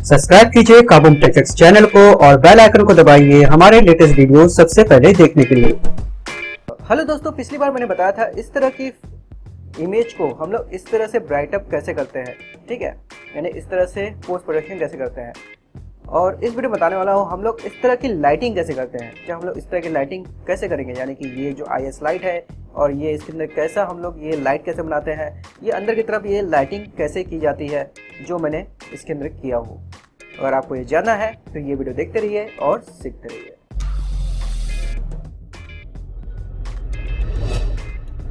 Subscribe कीजिए काबूम takes channel को और बेल आइकन को दबाइए हमारे लेटेस्ट वीडियो सबसे पहले देखने के लिए। हेलो दोस्तों, पिछली बार मैंने बताया था इस तरह की इमेज को हम लोग इस तरह से ब्राइट अप कैसे करते हैं, ठीक है, यानी इस तरह से पोस्ट प्रोडक्शन कैसे करते हैं। और इस वीडियो बताने वाला हूँ हम लोग इस तरह की लाइटिंग कैसे करते हैं, क्या हम लोग इस तरह की लाइटिंग कैसे करेंगे, यानी कि ये जो IS लाइट है और ये इसके अंदर कैसा हम लोग ये लाइट कैसे बनाते हैं, ये अंदर की तरफ ये लाइटिंग कैसे की जाती है जो मैंने इसके अंदर किया हूँ। अगर आपको ये जानना है तो ये वीडियो देखते रहिए और सीखते रहिए।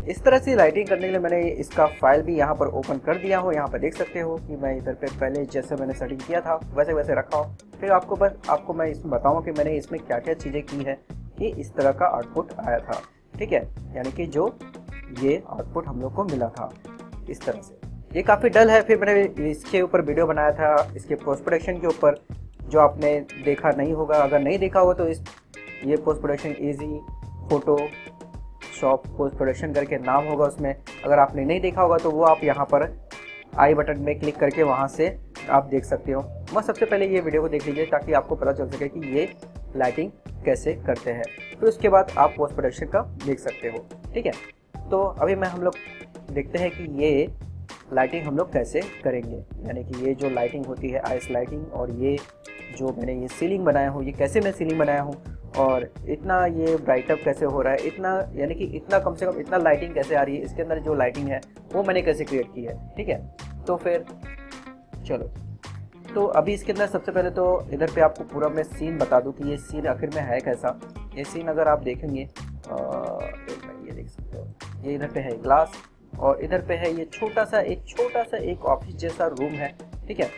इस तरह से लाइटिंग करने के लिए मैंने इसका फाइल भी यहाँ पर ओपन कर दिया हो। यहाँ पर देख सकते हो कि मैं इधर पे पहले जैसे मैंने सेटिंग किया था वैसे वैसे रखा हूँ। फिर आपको मैं इसमें बताऊँगा कि मैंने इसमें क्या क्या चीज़ें की है कि इस तरह का आउटपुट आया था, ठीक है, यानी कि जो ये आउटपुट हम लोग को मिला था इस तरह से। ये काफ़ी डल है, फिर मैंने इसके ऊपर वीडियो बनाया था इसके पोस्ट प्रोडक्शन के ऊपर, जो आपने देखा नहीं होगा। अगर नहीं देखा हो तो ये post production easy photo shop post production करके नाम होगा उसमें। अगर आपने नहीं देखा होगा तो वो आप यहाँ पर आई बटन में क्लिक करके वहाँ से आप देख सकते हो। बस सबसे पहले ये वीडियो को देख लीजिए ताकि आपको पता चल सके कि ये लाइटिंग कैसे करते हैं, फिर उसके बाद आप पोस्ट प्रोडक्शन का देख सकते हो, ठीक है। तो अभी हम लोग देखते हैं कि ये लाइटिंग हम लोग कैसे करेंगे, यानी कि ये जो लाइटिंग होती है IS लाइटिंग, और ये जो मैंने ये सीलिंग बनाया हूँ, ये कैसे मैं सीलिंग बनाया हूँ, और इतना ये ब्राइटअप कैसे हो रहा है, इतना यानी कि इतना कम से कम इतना लाइटिंग कैसे आ रही है, इसके अंदर जो लाइटिंग है वो मैंने कैसे क्रिएट की है, ठीक है। तो फिर चलो, तो अभी इसके अंदर सबसे पहले तो इधर पे आपको पूरा मैं सीन बता दूं कि ये सीन आखिर में है कैसा। ये सीन अगर आप देखेंगे ये देख सकते हो, ये इधर पे है ग्लास और इधर पे है ये छोटा सा एक ऑफिस जैसा रूम है, ठीक है।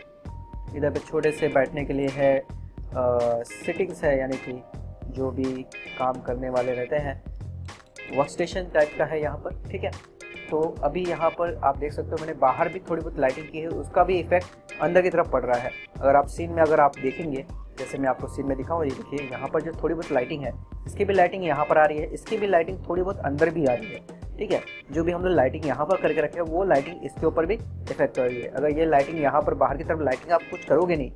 इधर पे छोटे से बैठने के लिए है सिटिंग्स है, यानी कि जो भी काम करने वाले रहते हैं वर्क स्टेशन टाइप का है यहाँ पर, ठीक है। तो अभी यहाँ पर आप देख सकते हो मैंने बाहर भी थोड़ी बहुत लाइटिंग की है, उसका भी इफेक्ट अंदर की तरफ पड़ रहा है। अगर आप सीन में अगर आप देखेंगे, जैसे मैं आपको सीन में दिखाऊँ, ये देखिए यहाँ पर जो थोड़ी बहुत लाइटिंग है इसकी भी लाइटिंग यहाँ पर आ रही है, इसकी भी लाइटिंग थोड़ी बहुत अंदर भी आ रही है, ठीक है। जो भी हम लोग लाइटिंग यहाँ पर करके रखे हैं वो लाइटिंग इसके ऊपर भी इफेक्ट कर रही है। अगर ये लाइटिंग यहाँ पर बाहर की तरफ लाइटिंग आप कुछ करोगे नहीं,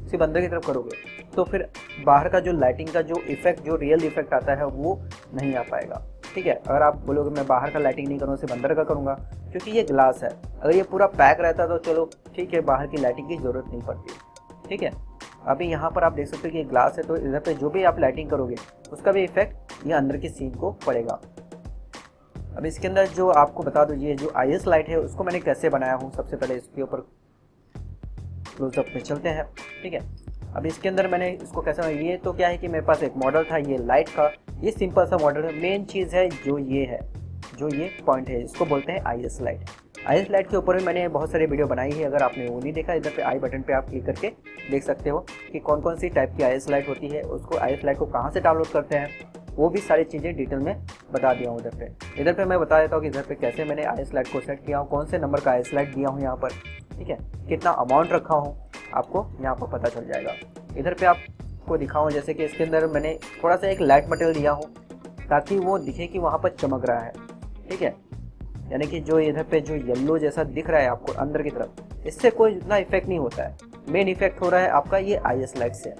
सिर्फ अंदर की तरफ करोगे, तो फिर बाहर का जो लाइटिंग का जो इफेक्ट, जो रियल इफेक्ट आता है वो नहीं आ पाएगा, ठीक है। अगर आप बोलोगे मैं बाहर का लाइटिंग नहीं करूँगा, सिर्फ अंदर का करूँगा, क्योंकि ये ग्लास है, अगर ये पूरा पैक रहता तो चलो ठीक है, बाहर की लाइटिंग की ज़रूरत नहीं पड़ती, ठीक है। अभी यहाँ पर आप देख सकते हो कि ये ग्लास है, तो इधर पे जो भी आप लाइटिंग करोगे उसका भी इफेक्ट ये अंदर की सीन को पड़ेगा। अब इसके अंदर जो आपको बता दूँ, ये जो IS लाइट है उसको मैंने कैसे बनाया हूँ, सबसे पहले इसके ऊपर क्लोजअप में चलते हैं, ठीक है। अब इसके अंदर मैंने इसको कैसे, ये तो क्या है कि मेरे पास एक मॉडल था ये लाइट का, ये सिंपल सा मॉडल है। मेन चीज़ है जो ये पॉइंट है, इसको बोलते हैं IS लाइट। IS लाइट के ऊपर भी मैंने बहुत सारी वीडियो बनाई है, अगर आपने वो नहीं देखा इधर पे आई बटन पे आप क्लिक करके देख सकते हो कि कौन कौन सी टाइप की IS लाइट होती है, उसको IS लाइट को कहाँ से डाउनलोड करते हैं, वो भी सारी चीज़ें डिटेल में बता दिया हूँ इधर पे मैं बता देता हूँ कि इधर पे कैसे मैंने IS लाइट को सेट किया हूँ, कौन से नंबर का IS लाइट दिया हूँ यहाँ पर, ठीक है, कितना अमाउंट रखा हूँ, आपको यहाँ पर पता चल जाएगा। इधर पे आपको दिखाऊँ, जैसे कि इसके अंदर मैंने थोड़ा सा एक लाइट मटेरियल दिया हूँ ताकि वो दिखे कि वहाँ पर चमक रहा है, ठीक है, यानी कि जो इधर पे जो येलो जैसा दिख रहा है आपको अंदर की तरफ, इससे कोई इतना इफेक्ट नहीं होता है। मेन इफेक्ट हो रहा है आपका ये IS लाइट से,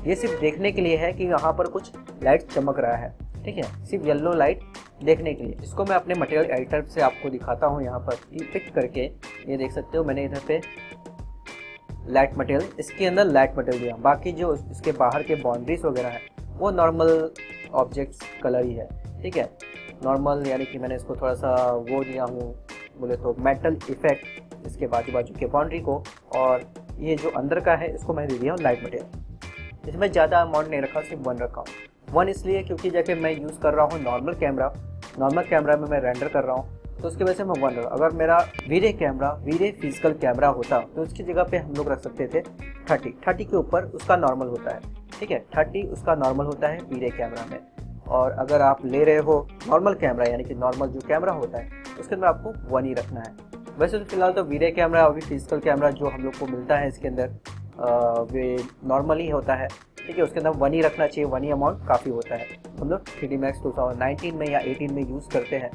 ये सिर्फ देखने के लिए है कि यहाँ पर कुछ लाइट चमक रहा है, ठीक है, सिर्फ येलो लाइट देखने के लिए। इसको मैं अपने मटेरियल एडिटर से आपको दिखाता हूँ, यहाँ पर पिक करके ये देख सकते हो मैंने इधर पे लाइट मटेरियल, इसके अंदर लाइट मटेरियल दिया, बाकी जो इसके बाहर के बाउंड्रीज वगैरह है वो नॉर्मल ऑब्जेक्ट्स कलर ही है, ठीक है, नॉर्मल, यानी कि मैंने इसको थोड़ा सा वो दिया हूँ बोले तो मेटल इफेक्ट इसके बाजू के बाउंड्री को, और ये जो अंदर का है इसको मैं दे दिया हूँ लाइट मटेरियल। इसमें ज़्यादा अमाउंट नहीं रखा, सिर्फ 1 रखा हूँ। 1 इसलिए क्योंकि जैसे मैं यूज़ कर रहा हूँ नॉर्मल कैमरा में मैं रेंडर कर रहा हूँ, तो उसकी वजह से मैं 1 रखा। अगर मेरा वीरे फिजिकल कैमरा होता तो उसकी जगह पे हम लोग रख सकते थे 30 के ऊपर उसका नॉर्मल होता है, ठीक है, 30 उसका नॉर्मल होता है वीरे कैमरा में। और अगर आप ले रहे हो नॉर्मल कैमरा, यानी कि नॉर्मल जो कैमरा होता है उसके अंदर आपको 1 ही रखना है। वैसे तो फिलहाल तो वीरे कैमरा अभी फिजिकल कैमरा जो हम लोग को मिलता है इसके अंदर वे नॉर्मल ही होता है, ठीक है, उसके अंदर 1 ही रखना चाहिए, 1 ही अमाउंट काफ़ी होता है। हम लोग 3D Max 2019 में या 18 में यूज़ करते हैं,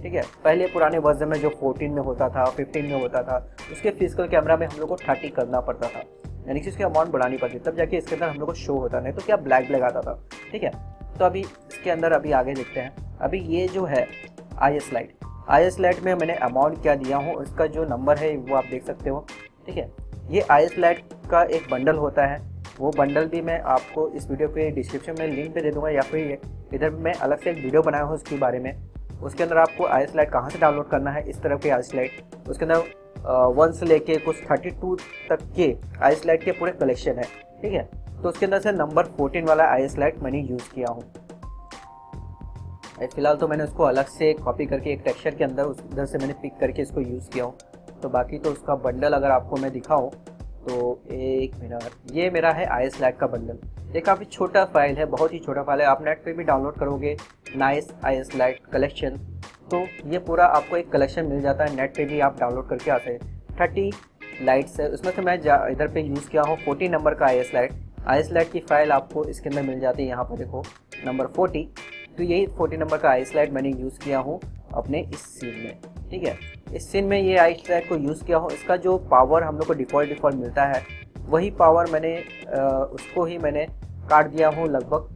ठीक है। पहले पुराने वर्जन में जो 14 में होता था, 15 में होता था, उसके फिजिकल कैमरा में हम लोग को 30 करना पड़ता था। यानी कि उसकी अमाउंट बढ़ानी पड़ती है, तब जाके इसके अंदर हम लोग को शो होता, नहीं तो क्या ब्लैक ब्लैक आता था। ठीक है, तो अभी इसके अंदर अभी आगे देखते हैं। अभी ये जो है IS लाइट में मैंने अमाउंट क्या दिया हूँ, उसका जो नंबर है वो आप देख सकते हो। ठीक है, ये IS लाइट का एक बंडल होता है, वो बंडल भी मैं आपको इस वीडियो के डिस्क्रिप्शन में लिंक पे दे दूंगा, या फिर इधर मैं अलग से एक वीडियो बनाया हूँ उसके बारे में। उसके अंदर आपको IS लाइट कहाँ से डाउनलोड करना है, इस तरह के IS लाइट, उसके अंदर 1 से लेके कुछ 32 तक के IS लाइट के पूरे कलेक्शन है। ठीक है, तो उसके अंदर से नंबर 14 वाला IS लाइट मैंने यूज़ किया हूँ। फिलहाल तो मैंने उसको अलग से कॉपी करके एक टेक्सचर के अंदर उधर से मैंने पिक करके इसको यूज़ किया हूँ। तो बाकी तो उसका बंडल अगर आपको मैं दिखाऊँ तो एक मिनट, ये मेरा है IS लाइट का बंडल। ये काफ़ी छोटा फाइल है, बहुत ही छोटा फाइल है। आप नेट पे भी डाउनलोड करोगे नाइस IS लाइट कलेक्शन, तो ये पूरा आपको एक कलेक्शन मिल जाता है, नेट पे भी आप डाउनलोड करके आ सकते हैं। 30 लाइट्स है, उसमें से मैं इधर पे यूज़ किया हूँ 40 नंबर का IS लाइट की फ़ाइल आपको इसके अंदर मिल जाती है। यहाँ पर देखो नंबर 40, तो यही 40 नंबर का IS लाइट मैंने यूज़ किया हूँ अपने इस सीन में। ठीक है, इस सीन में ये IS लाइट को यूज़ किया हूँ। इसका जो पावर हम लोग को डिफ़ॉल्ट मिलता है, वही पावर मैंने उसको ही मैंने काट दिया हूँ लगभग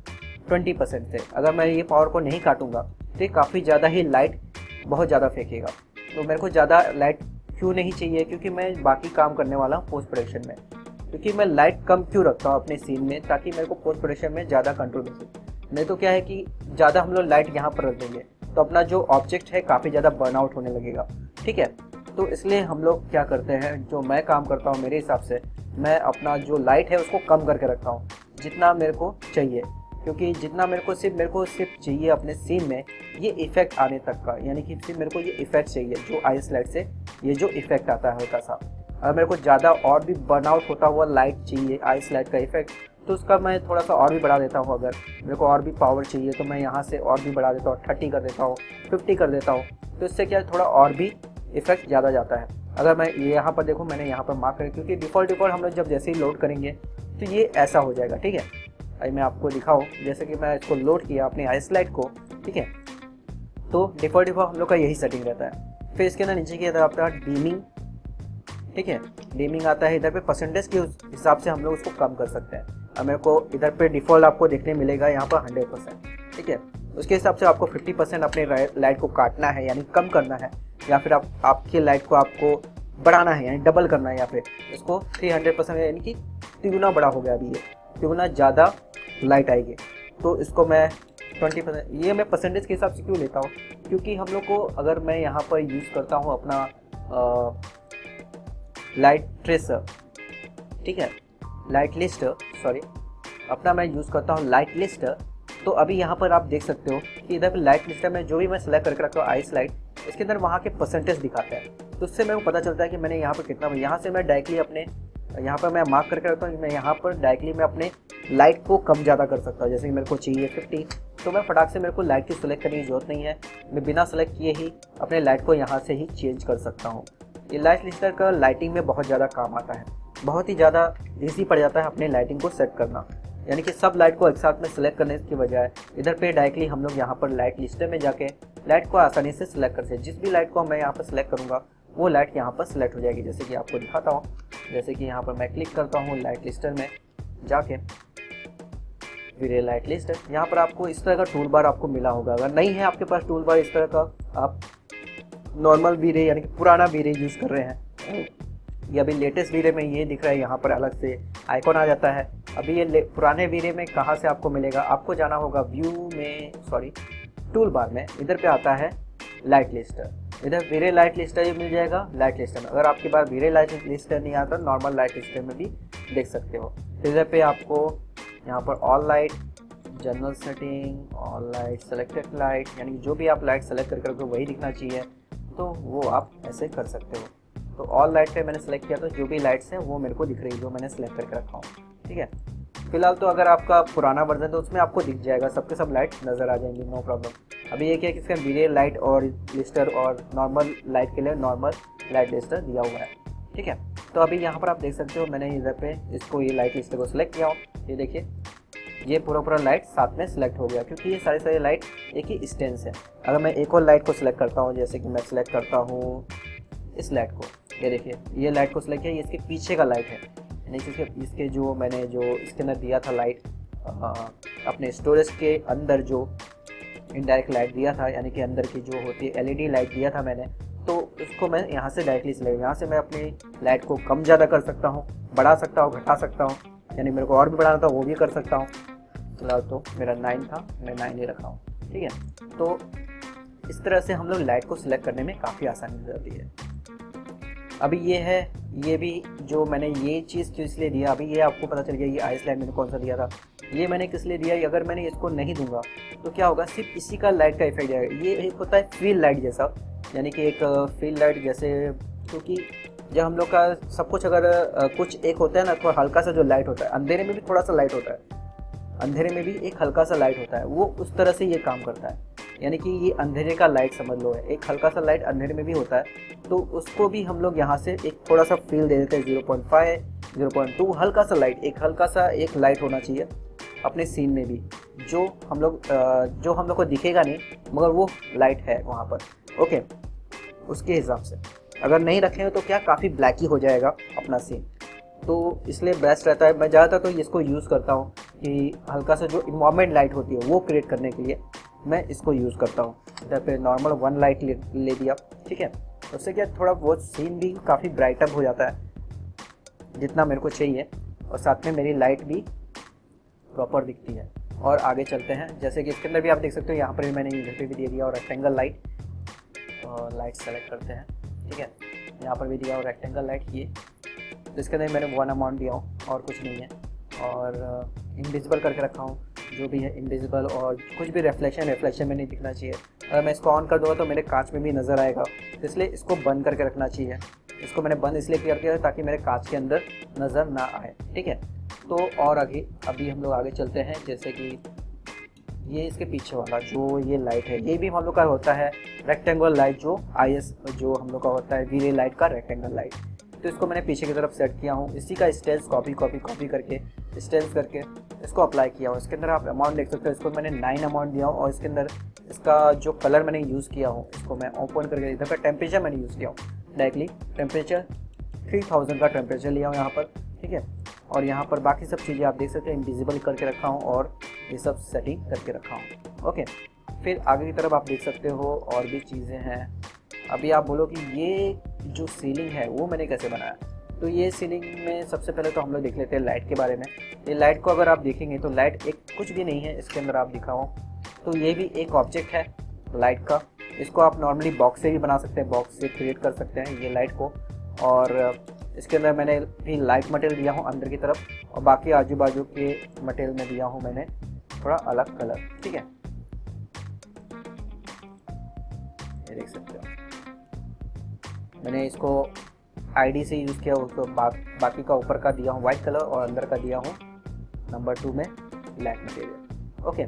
20% से। अगर मैं ये पावर को नहीं काटूँगा तो ये काफ़ी ज़्यादा ही लाइट बहुत ज़्यादा फेंकेगा। तो मेरे को ज़्यादा लाइट क्यों नहीं चाहिए, क्योंकि मैं बाकी काम करने वाला हूँ पोस्ट प्रोडक्शन में। क्योंकि मैं लाइट कम क्यों रखता हूँ अपने सीन में, ताकि मेरे को पोस्ट प्रोडक्शन में ज़्यादा कंट्रोल मिले। नहीं तो क्या है कि ज़्यादा हम लोग लाइट यहाँ पर रख देंगे तो अपना जो ऑब्जेक्ट है काफ़ी ज़्यादा बर्नआउट होने लगेगा। ठीक है, तो इसलिए हम लोग क्या करते हैं, जो मैं काम करता हूँ मेरे हिसाब से, मैं अपना जो लाइट है उसको कम करके रखता हूँ जितना मेरे को चाहिए। क्योंकि जितना मेरे को सिर्फ चाहिए अपने सीन में ये इफ़ेक्ट आने तक का, यानी कि सिर्फ मेरे को ये इफ़ेक्ट चाहिए जो IS लाइट से ये जो इफ़ेक्ट आता है हल्का सा। अगर मेरे को ज़्यादा और भी बर्नआउट होता हुआ लाइट चाहिए IS लाइट का इफ़ेक्ट, तो उसका मैं थोड़ा सा और भी बढ़ा देता हूँ। अगर मेरे को और भी पावर चाहिए तो मैं यहाँ से और भी बढ़ा देता हूँ, 30 कर देता हूँ, 50 कर देता हूँ। तो इससे क्या थोड़ा और भी इफ़ेक्ट ज़्यादा जाता है। अगर मैं ये यहाँ पर देखूँ, मैंने यहाँ पर मार्क करें, क्योंकि डिफ़ॉल्ट हम लोग जब जैसे ही लोड करेंगे तो ये ऐसा हो जाएगा। ठीक है, अभी मैं आपको दिखाऊँ, जैसे कि मैं इसको लोड किया अपने IS लाइट को। ठीक है, तो डिफ़ॉल्ट हम लोग का यही सेटिंग रहता है। फिर इसके अंदर नीचे की तरफ आता है डीमिंग। ठीक है, डीमिंग आता है इधर पे, परसेंटेज के हिसाब से हम लोग उसको कम कर सकते हैं। अब मेरे को इधर पे डिफ़ॉल्ट आपको देखने मिलेगा यहाँ पर 100%। ठीक है, उसके हिसाब से आपको 50% अपने लाइट को काटना है यानी कम करना है, या फिर आपके लाइट को आपको बढ़ाना है यानी डबल करना है, या फिर इसको 300% यानी कि तिगुना बड़ा हो गया। अभी ये तिगुना ज़्यादा लाइट आएगी, तो इसको मैं 20%, ये मैं परसेंटेज के हिसाब से क्यों लेता हूँ, क्योंकि हम लोग को अगर मैं यहाँ पर यूज़ करता हूँ अपना लाइट ट्रेसर, ठीक है, लाइट लिस्टर, सॉरी, अपना मैं यूज़ करता हूँ लाइट लिस्टर। तो अभी यहाँ पर आप देख सकते हो कि इधर पे लाइट लिस्टर में जो भी मैं सेलेक्ट करके रखता हूँ IS लाइट, इसके अंदर वहाँ के परसेंटेज दिखाता है। तो उससे मेरे को पता चलता है कि मैंने यहाँ पर कितना, यहाँ से मैं डायरेक्टली अपने यहाँ पर मैं मार्क करके रखता हूँ कि मैं यहाँ पर डायरेक्टली मैं अपने लाइट को कम ज़्यादा कर सकता हूँ। जैसे कि मेरे को चाहिए 50, तो मैं फटाक से, मेरे को लाइट की सेलेक्ट करने की जरूरत नहीं है, मैं बिना सेलेक्ट किए ही अपने लाइट को यहाँ से ही चेंज कर सकता हूँ। ये लाइट लिस्टर का लाइटिंग में बहुत ज़्यादा काम आता है, बहुत ही ज़्यादा ईजी पड़ जाता है अपने लाइटिंग को सेट करना। यानी कि सब लाइट को एक साथ में सेलेक्ट करने की बजाय इधर पे डायरेक्टली हम लोग यहाँ पर लाइट लिस्टर में जाके लाइट को आसानी से सिलेक्ट कर सकते हैं। जिस भी लाइट को मैं यहाँ पर सिलेक्ट करूँगा वो लाइट यहाँ पर सिलेक्ट हो जाएगी। जैसे कि आपको दिखाता हूँ, जैसे कि यहाँ पर मैं क्लिक करता हूँ लाइट लिस्टर में जाके, फिर ये लाइट लिस्टर, यहाँ पर आपको इस तरह का टूल बार आपको मिला होगा। अगर नहीं है आपके पास टूल बार इस तरह का, आप नॉर्मल वीरे यानी कि पुराना वीरे यूज़ कर रहे हैं, या अभी लेटेस्ट वीरे में ये दिख रहा है, यहाँ पर अलग से आइकॉन आ जाता है। अभी ये पुराने वीरे में कहाँ से आपको मिलेगा, आपको जाना होगा व्यू में, सॉरी टूल बार में, इधर पे आता है लाइट लिस्टर, इधर वीरे लाइट लिस्टर ही मिल जाएगा लाइट लिस्टर में। अगर आपके पास वीरे लाइट लिस्टर नहीं आता, नॉर्मल लाइट लिस्टर में भी देख सकते हो। इधर पे आपको यहाँ पर all light, general setting, all light, selected light, यानी जो भी आप लाइट सेलेक्ट करके रखो वही दिखना चाहिए, तो वो आप ऐसे कर सकते हो। तो ऑल लाइट पे मैंने सेलेक्ट किया, तो जो भी लाइट्स हैं वो मेरे को दिख रही है जो मैंने सेलेक्ट करके रखा हूँ। ठीक है, फिलहाल तो अगर आपका पुराना वर्जन तो उसमें आपको दिख जाएगा, सबके सब लाइट नज़र आ जाएंगी, नो प्रॉब्लम। अभी ये क्या है कि इसका वीरे लाइट और लिस्टर और नॉर्मल लाइट के लिए नॉर्मल लाइट लिस्टर दिया हुआ है। ठीक है, तो अभी यहाँ पर आप देख सकते हो मैंने इधर पे इसको ये लाइट लिस्टर को सिलेक्ट किया हो। ये देखिए ये पूरा लाइट साथ में सिलेक्ट हो गया, क्योंकि ये सारी लाइट एक ही स्टेंस है। अगर मैं एक और लाइट को सिलेक्ट करता हूँ, जैसे कि मैं सिलेक्ट करता हूँ इस लाइट को, ये देखिए ये लाइट को सिलेक्ट किया, ये इसके पीछे का लाइट है। यानी कि इसके जो मैंने जो इसके अंदर दिया था लाइट, अपने स्टोरेज के अंदर जो इनडायरेक्ट लाइट दिया था, यानी कि अंदर की जो होती है एलईडी लाइट दिया था मैंने, तो उसको मैं यहाँ से डायरेक्टली सिलेक्ट, यहाँ से मैं अपनी लाइट को कम ज़्यादा कर सकता हूँ, बढ़ा सकता हूँ, घटा सकता हूँ, यानी मेरे को और भी बढ़ाना था वो भी कर सकता हूँ। फिलहाल तो मेरा 9 था, मैं 9 ही रखा हूँ, ठीक है। तो इस तरह से हम लोग लाइट को सिलेक्ट करने में काफ़ी आसानी हो जाती है। अभी ये है, ये भी जो मैंने ये चीज़ क्यों इसलिए दिया, अभी ये आपको पता चल गया ये आइस लाइट मैंने कौन सा दिया था, ये मैंने किस लिए दिया। अगर मैंने इसको नहीं दूंगा तो क्या होगा, सिर्फ इसी का लाइट का इफेक्ट जाएगा। ये एक होता है फील्ड लाइट जैसा, यानी कि एक फील्ड लाइट जैसे, क्योंकि जब हम लोग का सब कुछ अगर कुछ एक होता है ना, थोड़ा हल्का सा जो लाइट होता है, अंधेरे में भी थोड़ा सा लाइट होता है, अंधेरे में भी एक हल्का सा लाइट होता है, वो उस तरह से ये काम करता है। यानी कि ये अंधेरे का लाइट समझ लो है, एक हल्का सा लाइट अंधेरे में भी होता है, तो उसको भी हम लोग यहाँ से एक थोड़ा सा फील दे देते हैं, 0.5 0.2 हल्का सा लाइट, एक हल्का सा एक लाइट होना चाहिए अपने सीन में भी, जो हम लोग को दिखेगा नहीं मगर वो लाइट है वहाँ पर। ओके, उसके हिसाब से अगर नहीं रखें तो क्या काफ़ी ब्लैक ही हो जाएगा अपना सीन, तो इसलिए बेस्ट रहता है। मैं ज़्यादातर तो इसको यूज़ करता हूँ कि हल्का सा जो इन्वायरमेंट लाइट होती है वो क्रिएट करने के लिए मैं इसको यूज़ करता हूँ। इधर पे नॉर्मल 1 लाइट ले दिया, ठीक है। उससे क्या थोड़ा बहुत सीन भी काफ़ी ब्राइटअप हो जाता है जितना मेरे को चाहिए, और साथ में मेरी लाइट भी प्रॉपर दिखती है। और आगे चलते हैं, जैसे कि इसके अंदर भी आप देख सकते हो, यहाँ पर भी मैंने इधर पे भी दे दिया और रेक्टेंगल लाइट, और लाइट सेलेक्ट करते हैं, ठीक है। यहाँ पर भी दिया और रेक्टेंगल लाइट, ये तो इसके अंदर मैंने 1 अमाउंट दिया हूँ और कुछ नहीं है, और इनविजिबल करके रखा हूँ, जो भी है इनविजिबल, और कुछ भी रिफ्लेक्शन में नहीं दिखना चाहिए। अगर मैं इसको ऑन कर दूँगा तो मेरे कांच में भी नज़र आएगा, इसलिए इसको बंद करके रखना चाहिए। इसको मैंने बंद इसलिए किया ताकि मेरे कांच के अंदर नज़र ना आए, ठीक है। तो और आगे अभी हम लोग आगे चलते हैं, जैसे कि ये इसके पीछे वाला जो ये लाइट है, ये भी हम लोग का होता है रेक्टेंगल लाइट, जो आईएस जो हम लोग का होता है वी-रे लाइट का रेक्टेंगल लाइट। तो इसको मैंने पीछे की तरफ सेट किया हूँ, इसी का स्टेंस कॉपी करके स्टेंस करके इसको अप्लाई किया हूँ। इसके अंदर आप अमाउंट देख सकते हो, इसको मैंने 9 अमाउंट दिया हूँ, और इसके अंदर इसका जो कलर मैंने यूज़ किया हूँ, इसको मैं ओपन करके, इधर का टेम्परेचर मैंने यूज़ किया हूँ, डायरेक्टली टेम्परेचर 3000 का टेम्परेचर लिया हूँ यहाँ पर, ठीक है। और यहाँ पर बाकी सब चीज़ें आप देख सकते हैं, इनविजिबल करके रखा हूँ और ये सब सेटिंग करके रखा हूँ, ओके। फिर आगे की तरफ आप देख सकते हो और भी चीज़ें हैं। अभी आप बोलो कि ये जो सीलिंग है वो मैंने कैसे बनाया, तो ये सीलिंग में सबसे पहले तो हम लोग देख लेते हैं लाइट के बारे में। ये लाइट को अगर आप देखेंगे तो लाइट एक कुछ भी नहीं है, इसके अंदर आप दिखाओ तो ये भी एक ऑब्जेक्ट है लाइट का। इसको आप नॉर्मली बॉक्स से भी बना सकते हैं, बॉक्स से क्रिएट कर सकते हैं ये लाइट को। और इसके अंदर मैंने भी लाइट मटेरियल दिया हूँ अंदर की तरफ, और बाकी आजू बाजू के मटेरियल में दिया हूँ मैंने थोड़ा अलग कलर, ठीक है। ये देख सकते हो मैंने इसको आईडी से यूज़ किया, उसको बाकी का ऊपर का दिया हूँ वाइट कलर और अंदर का दिया हूँ नंबर 2 में ब्लैक मटेरियल, ओके।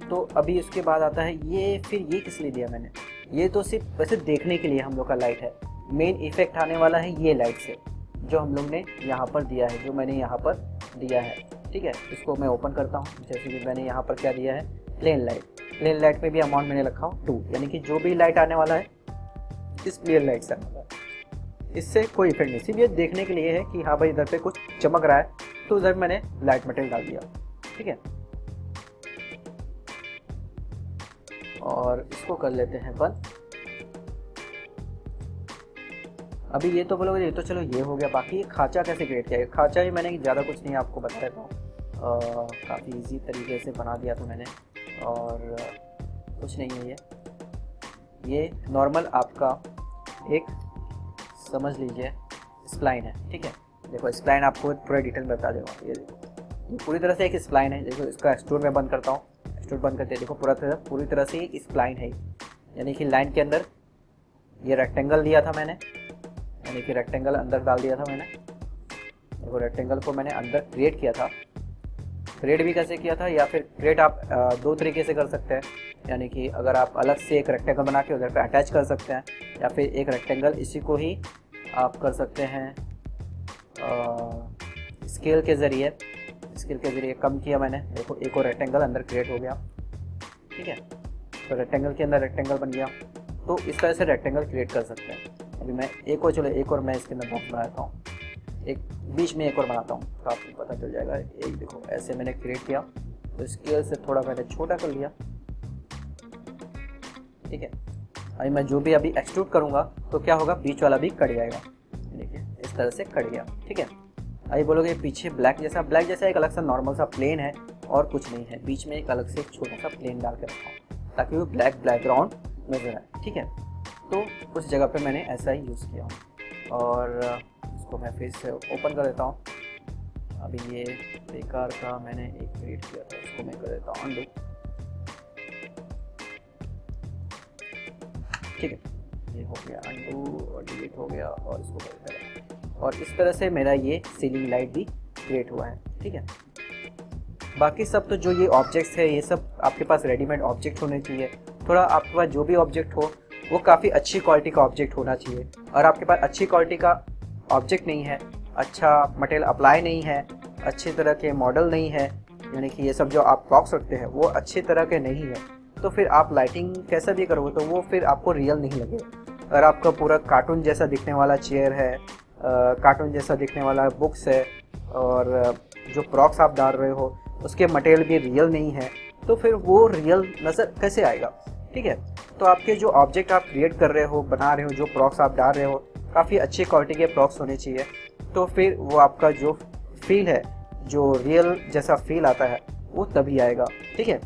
तो अभी इसके बाद आता है ये, फिर ये किस लिए दिया मैंने, ये तो सिर्फ वैसे देखने के लिए हम लोग का लाइट है। मेन इफेक्ट आने वाला है ये लाइट से, जो हम लोग ने यहाँ पर दिया है, जो मैंने यहाँ पर दिया है, ठीक है। इसको मैं ओपन करता हूँ, जैसे कि मैंने यहाँ पर क्या दिया है, प्लेन लाइट में भी अमाउंट मैंने रखा हूँ 2, यानी कि जो भी लाइट आने वाला है इस प्लेन लाइट से आने वाला है। इससे कोई इफेक्ट नहीं, सिर्फ ये देखने के लिए है कि हाँ भाई इधर पे कुछ चमक रहा है, तो उधर मैंने लाइट मटेरियल डाल दिया, ठीक है। और इसको कर लेते हैं बंद। अभी ये तो बोलोगे ये तो चलो ये हो गया, बाकी खांचा कैसे क्रिएट किया है। खांचा भी मैंने ज़्यादा कुछ नहीं आपको बता देता हूँ, काफ़ी इजी तरीके से बना दिया था मैंने, और कुछ नहीं है ये नॉर्मल आपका एक समझ लीजिए स्प्लाइन है, ठीक है। देखो स्प्लाइन आपको पूरा डिटेल में बता देगा, ये पूरी तरह से एक स्प्लाइन है। देखो इसका एक्सट्रूड में बंद करता हूँ, एक्सट्रूड बंद करते हैं, देखो पूरी तरह से एक स्प्लाइन है, यानी कि लाइन के अंदर ये रेक्टेंगल दिया था मैंने, यानी कि रेक्टेंगल अंदर डाल दिया था मैंने। देखो रेक्टेंगल को मैंने अंदर क्रिएट किया था। क्रिएट भी कैसे किया था, या फिर क्रिएट आप 2 तरीके से कर सकते हैं, यानी कि अगर आप अलग से एक रेक्टेंगल बना के उधर पे अटैच कर सकते हैं, या फिर एक रेक्टेंगल इसी को ही आप कर सकते हैं स्केल के ज़रिए कम किया मैंने। देखो एक और रेक्टेंगल अंदर क्रिएट हो गया, ठीक है। तो रेक्टेंगल के अंदर रेक्टेंगल बन गया, तो इस तरह से रेक्टेंगल क्रिएट कर सकते हैं। अभी मैं एक और मैं इसके अंदर बॉक्स बनाता हूँ। एक बीच में एक और बनाता हूँ तो आपको पता चल जाएगा। एक देखो ऐसे मैंने क्रिएट किया तो स्केल से थोड़ा मैंने छोटा कर लिया, ठीक है। अभी मैं जो भी अभी एक्सट्रूड करूँगा तो क्या होगा, बीच वाला भी कट जाएगा, देखिए इस तरह से कट गया, ठीक है। अभी बोलोगे पीछे ब्लैक जैसा एक अलग सा नॉर्मल सा प्लेन है और कुछ नहीं है, बीच में एक अलग से एक छोटा सा प्लेन डाल के रखा हूँ ताकि वो ब्लैक बैकग्राउंड नजर आए, ठीक है। तो उस जगह पे मैंने ऐसा ही यूज़ किया हूँ और इसको मैं फिर से ओपन कर देता हूँ। अभी ये बेकार का मैंने एक क्रिएट किया था, इसको मैं कर देता हूँ अनडू, ठीक है। ये हो गया अनडू और डिलीट हो गया और इसको कर देता, और इस तरह से मेरा ये सीलिंग लाइट भी क्रिएट हुआ है, ठीक है। बाकी सब तो जो ये ऑब्जेक्ट्स है ये सब आपके पास रेडीमेड ऑब्जेक्ट होने चाहिए। थोड़ा आपके पास जो भी ऑब्जेक्ट हो वो काफ़ी अच्छी क्वालिटी का ऑब्जेक्ट होना चाहिए, और आपके पास अच्छी क्वालिटी का ऑब्जेक्ट नहीं है, अच्छा मटेरियल अप्लाई नहीं है, अच्छी तरह के मॉडल नहीं है, यानी कि ये सब जो आप बॉक्स रखते हैं वो अच्छी तरह के नहीं है, तो फिर आप लाइटिंग कैसा भी करोगे तो वो फिर आपको रियल नहीं लगेगा। अगर आपका पूरा कार्टून जैसा दिखने वाला चेयर है, कार्टून जैसा दिखने वाला बुक्स है, और जो प्रॉक्स आप डाल रहे हो उसके मटेरियल भी रियल नहीं है, तो फिर वो रियल नज़र कैसे आएगा, ठीक है। तो आपके जो ऑब्जेक्ट आप क्रिएट कर रहे हो, बना रहे हो, जो प्रॉक्स आप डाल रहे हो, काफ़ी अच्छी क्वालिटी के प्रॉक्स होने चाहिए, तो फिर वो आपका जो फील है, जो रियल जैसा फील आता है वो तभी आएगा, ठीक है।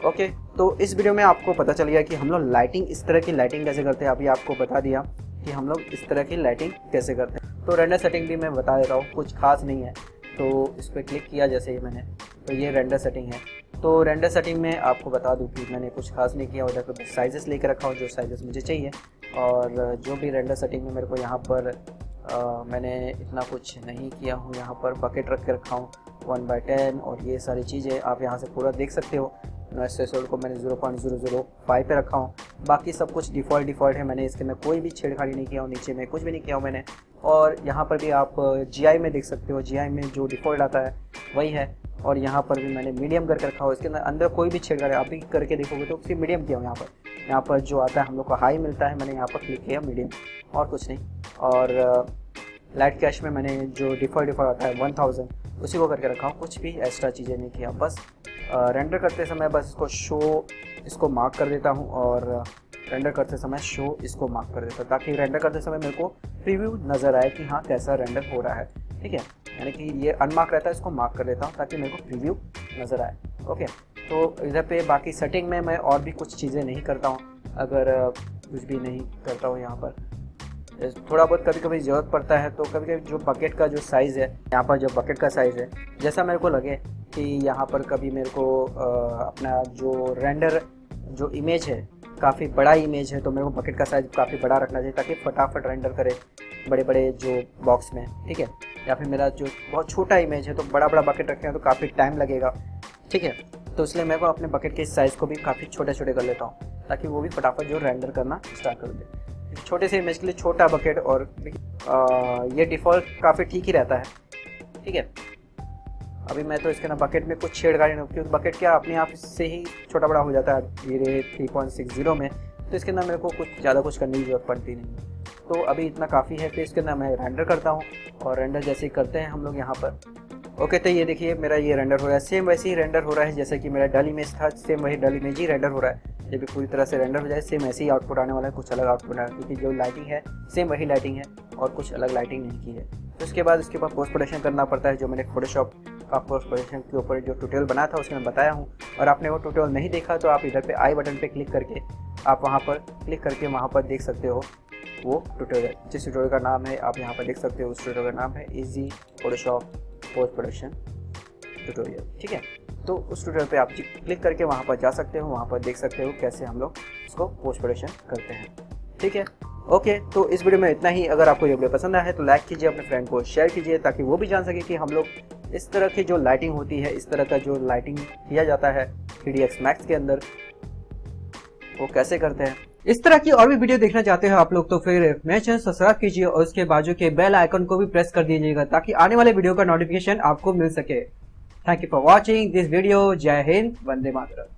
ओके, तो इस वीडियो में आपको पता चल गया कि हम लोग लाइटिंग, इस तरह की लाइटिंग कैसे करते हैं। अभी आपको बता दिया कि हम लोग इस तरह की लाइटिंग कैसे करते हैं। तो रेंडर सेटिंग भी मैं बता देता हूँ, कुछ खास नहीं है। तो इस पर क्लिक किया जैसे ही मैंने, तो ये रेंडर सेटिंग है। तो रेंडर सेटिंग में आपको बता दूं कि मैंने कुछ खास नहीं किया, उधर पर साइजेस लेकर रखा हूँ जो साइजेस मुझे चाहिए, और जो भी रेंडर सेटिंग में मेरे को यहाँ पर मैंने इतना कुछ नहीं किया हूँ। यहाँ पर बकेट रख के रखा हूँ 1/10 और ये सारी चीज़ें आप यहाँ से पूरा देख सकते हो। नॉइस थ्रेशोल्ड को मैंने 0.005 पे रखा हूँ, बाकी सब कुछ डिफ़ॉल्ट है। मैंने इसके अंदर कोई भी छेड़खानी नहीं किया हूँ, नीचे में कुछ भी नहीं किया हूँ मैंने। और यहाँ पर भी आप GI में देख सकते हो, GI में जो डिफ़ॉल्ट आता है वही है। और यहाँ पर भी मैंने मीडियम करके रखा हो, इसके अंदर कोई भी छेड़खानी आप भी करके देखोगे तो सिर्फ मीडियम किया हूँ। यहाँ पर जो आता है हम लोग को हाई मिलता है, मैंने यहाँ पर क्लिक किया मीडियम, और कुछ नहीं। और लाइट कैश में मैंने जो डिफ़ॉल्ट आता है 1000 उसी को करके रखा हूँ, कुछ भी एक्स्ट्रा चीज़ें नहीं किया। बस रेंडर करते समय बस इसको शो, इसको मार्क कर देता हूँ, और रेंडर करते समय शो इसको मार्क कर देता हूँ, ताकि रेंडर करते समय मेरे को प्रीव्यू नज़र आए कि हाँ कैसा रेंडर हो रहा है, ठीक है। यानी कि ये अनमार्क रहता है, इसको मार्क कर देता हूँ ताकि मेरे को प्रीव्यू नज़र आए। ओके, तो इधर पे बाकी सेटिंग में मैं और भी कुछ चीज़ें नहीं करता हूँ, अगर कुछ भी नहीं करता हूँ। यहाँ पर थोड़ा बहुत कभी कभी ज़रूरत पड़ता है, तो कभी कभी जो बकेट का जो साइज़ है, यहाँ पर जो बकेट का साइज़ है, जैसा मेरे को लगे कि यहाँ पर कभी मेरे को अपना जो रेंडर जो इमेज है काफ़ी बड़ा इमेज है, तो मेरे को बकेट का साइज़ काफ़ी बड़ा रखना चाहिए ताकि फटाफट रेंडर करे बड़े बड़े जो बॉक्स में, ठीक है। या फिर मेरा जो बहुत छोटा इमेज है तो बड़ा बड़ा बकेट रखे हैं तो काफ़ी टाइम लगेगा, ठीक है। तो इसलिए मैं को अपने बकेट के साइज़ को भी काफ़ी छोटे छोटे कर लेता हूँ ताकि वो भी फटाफट जो रेंडर करना स्टार्ट कर दे। छोटे से इमेज के लिए छोटा बकेट, और ये डिफ़ॉल्ट काफ़ी ठीक ही रहता है, ठीक है। अभी मैं तो इसके ना बकेट में कुछ छेड़खानी नहीं, क्योंकि बकेट क्या अपने आप से ही छोटा बड़ा हो जाता है धीरे 3.60 में, तो इसके अंदर मेरे को कुछ ज़्यादा कुछ करने की जरूरत पड़ती नहीं। तो अभी इतना काफ़ी है। फिर इसके अंदर मैं रेंडर करता हूँ, और रेंडर जैसे ही करते हैं हम लोग यहाँ पर। ओके, तो ये देखिए मेरा ये रेंडर हो रहा है, सेम वैसे ही रेंडर हो रहा है जैसे कि मेरा डल इमेज था, सेम वही डल इमेज ही रेंडर हो रहा है। जब भी पूरी तरह से रेंडर हो जाए सेम ऐसे ही आउटपुट आने वाला है, कुछ अलग आउटपुट आने, क्योंकि जो लाइटिंग है सेम वही लाइटिंग है और कुछ अलग लाइटिंग नहीं की है। तो उसके बाद पोस्ट प्रोडक्शन करना पड़ता है, जो मैंने फोटोशॉप का पोस्ट प्रोडक्शन के ऊपर जो ट्यूटोरियल बना था उसमें बताया हूँ। और आपने वो ट्यूटोरियल नहीं देखा तो आप इधर पे आई बटन पे क्लिक करके आप वहाँ पर क्लिक करके वहाँ पर देख सकते हो वो ट्यूटोरियल। जिस ट्यूटोरियल का नाम है आप यहाँ पर देख सकते हो, उस ट्यूटोरियल का नाम है easy Photoshop post production tutorial, ठीक है। तो उस ट्यूटोरियल पे आप क्लिक करके वहाँ पर जा सकते हो, वहाँ पर देख सकते हो कैसे हम लोग इसको पोस्ट प्रोडक्शन करते हैं, ठीक है। ओके, तो इस वीडियो में इतना ही। अगर आपको ये वीडियो पसंद आया है तो लाइक कीजिए, अपने फ्रेंड को शेयर कीजिए ताकि वो भी जान सके कि हम लोग इस तरह की जो लाइटिंग होती है, इस तरह का जो लाइटिंग किया जाता है 3ds Max के अंदर, वो कैसे करते हैं। इस तरह की और भी वीडियो देखना चाहते हो आप लोग तो फिर मेरे चैनल सब्सक्राइब कीजिए और उसके बाजू के बेल आइकन को भी प्रेस कर दीजिएगा ताकि आने वाले वीडियो का नोटिफिकेशन आपको मिल सके। Thank you for watching this video. जय हिंद, वंदे मातरम।